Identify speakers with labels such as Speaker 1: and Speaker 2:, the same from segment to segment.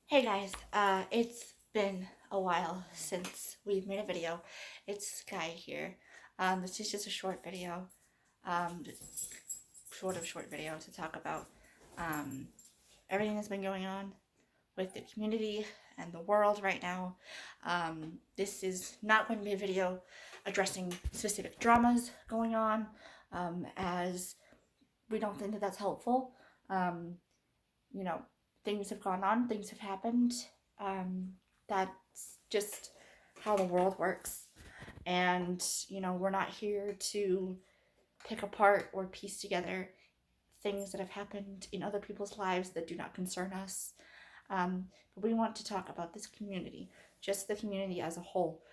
Speaker 1: Hey guys, it's been a while since we've made a video. It's Sky here. This is just a short video, um, short video to talk about um, everything that's been going on with the community and the world right now. This is not going to be a video addressing specific dramas going on, as we don't think that that's helpful. Um, you know, things have gone on, things have happened. Um, that's just how the world works. And, we're not here to pick apart or piece together things that have happened in other people's lives that do not concern us. But we want to talk about this community, just the community as a whole.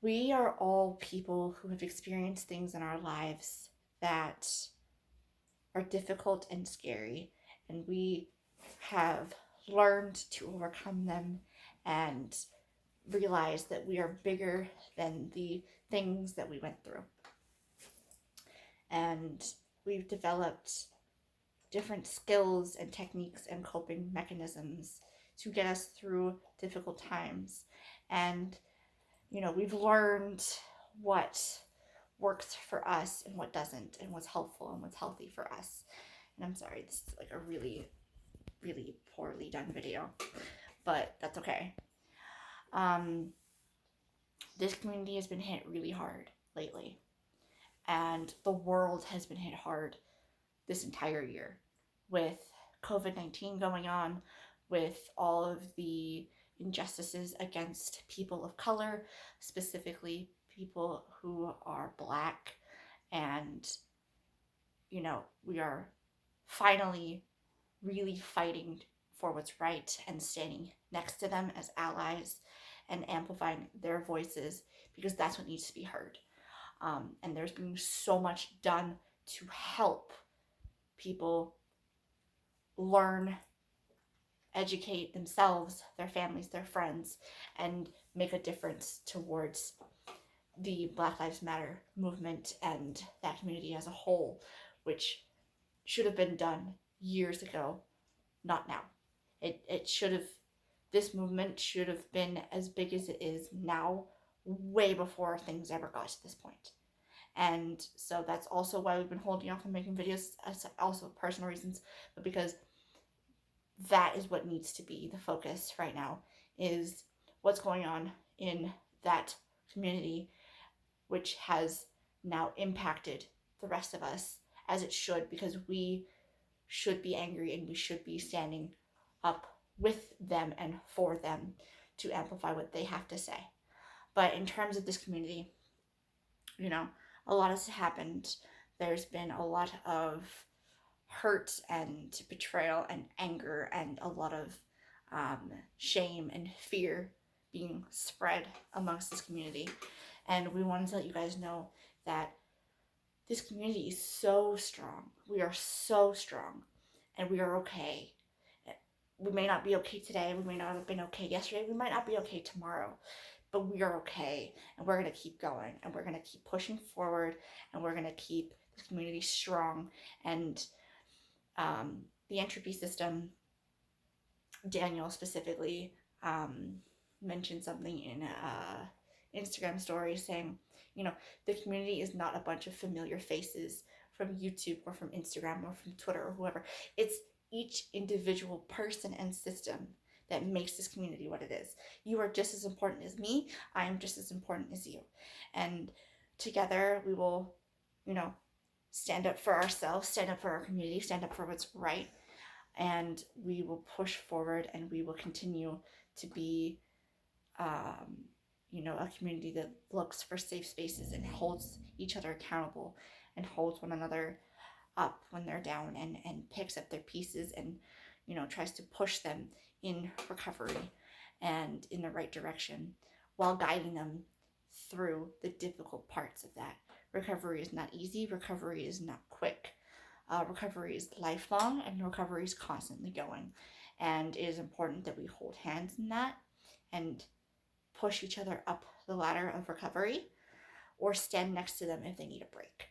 Speaker 1: We are all people who have experienced things in our lives that are difficult and scary, and we have learned to overcome them and realize that we are bigger than the things that we went through. And we've developed different skills and techniques and coping mechanisms to get us through difficult times. And, we've learned what works for us and what doesn't, and what's helpful and what's healthy for us. And I'm sorry, this is like a really, really poorly done video, but that's okay. Um, this community has been hit really hard lately, and the world has been hit hard this entire year with COVID-19 going on, with all of the injustices against people of color, specifically people who are Black. And, we are finally really fighting for what's right and standing next to them as allies and amplifying their voices, because that's what needs to be heard. And there's been so much done to help people learn, educate themselves, their families, their friends, and make a difference towards the Black Lives Matter movement and that community as a whole, which should have been done years ago, not now. It should have, this movement should have been as big as it is now, way before things ever got to this point. And so that's also why we've been holding off on making videos, as also personal reasons, but because that is what needs to be the focus right now, is what's going on in that community, which has now impacted the rest of us, as it should, because we should be angry and we should be standing up with them and for them to amplify what they have to say. But in terms of this community, a lot has happened. There's been a lot of hurt and betrayal and anger and a lot of shame and fear being spread amongst this community. And we wanted to let you guys know that this community is so strong. We are so strong, and we are okay. We may not be okay today. We may not have been okay yesterday. We might not be okay tomorrow, but we are okay, and we're going to keep going, and we're going to keep pushing forward, and we're going to keep this community strong. And the entropy system, Daniel specifically mentioned something in Instagram story saying, the community is not a bunch of familiar faces from YouTube or from Instagram or from Twitter or whoever. It's each individual person and system that makes this community what it is. You are just as important as me. I am just as important as you. And together we will, stand up for ourselves, stand up for our community, stand up for what's right, and we will push forward, and we will continue to be a community that looks for safe spaces and holds each other accountable and holds one another up when they're down, and picks up their pieces and tries to push them in recovery and in the right direction, while guiding them through the difficult parts of that. Recovery is not easy, recovery is not quick. Recovery is lifelong, and recovery is constantly going. And it is important that we hold hands in that and push each other up the ladder of recovery, or stand next to them if they need a break.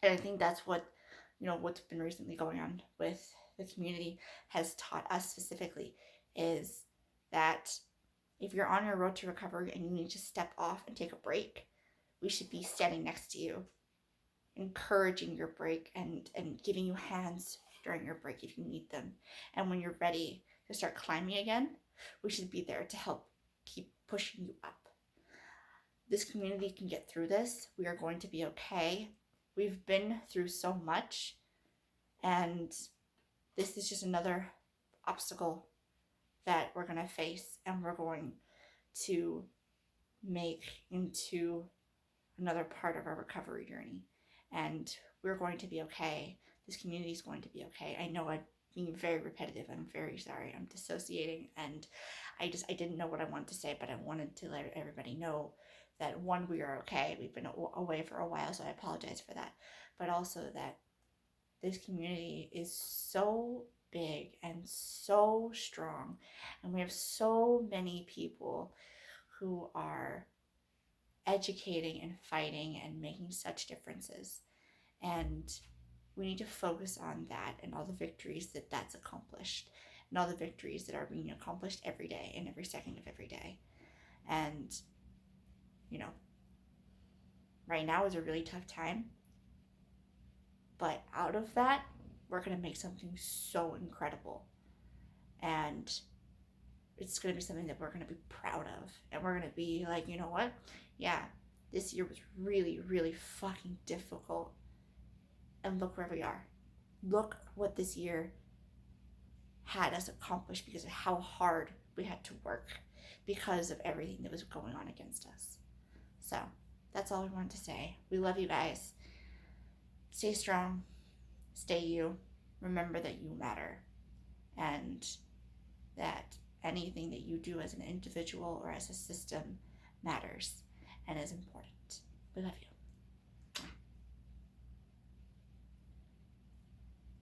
Speaker 1: And I think that's what's been recently going on with the community has taught us specifically is that if you're on your road to recovery and you need to step off and take a break, we should be standing next to you, encouraging your break and giving you hands during your break if you need them. And when you're ready to start climbing again, we should be there to help keep pushing you up. This community can get through this. We are going to be okay. We've been through so much, and this is just another obstacle that we're going to face and we're going to make into another part of our recovery journey. And we're going to be okay. This community is going to be okay. I know I'm being very repetitive. I'm very sorry. I'm dissociating, and I didn't know what I wanted to say, but I wanted to let everybody know that one, we are okay. We've been away for a while, so I apologize for that. But also that this community is so big and so strong, and we have so many people who are educating and fighting and making such differences, and we need to focus on that and all the victories that that's accomplished and all the victories that are being accomplished every day and every second of every day. And you know, right now is a really tough time, but out of that we're going to make something so incredible, and it's going to be something that we're going to be proud of, and we're going to be like, you know what, yeah, this year was really, really fucking difficult, and look where we are. Look what this year had us accomplish because of how hard we had to work because of everything that was going on against us. So that's all we wanted to say. We love you guys. Stay strong. Stay you. Remember that you matter, and that anything that you do as an individual or as a system matters and is important. We love you.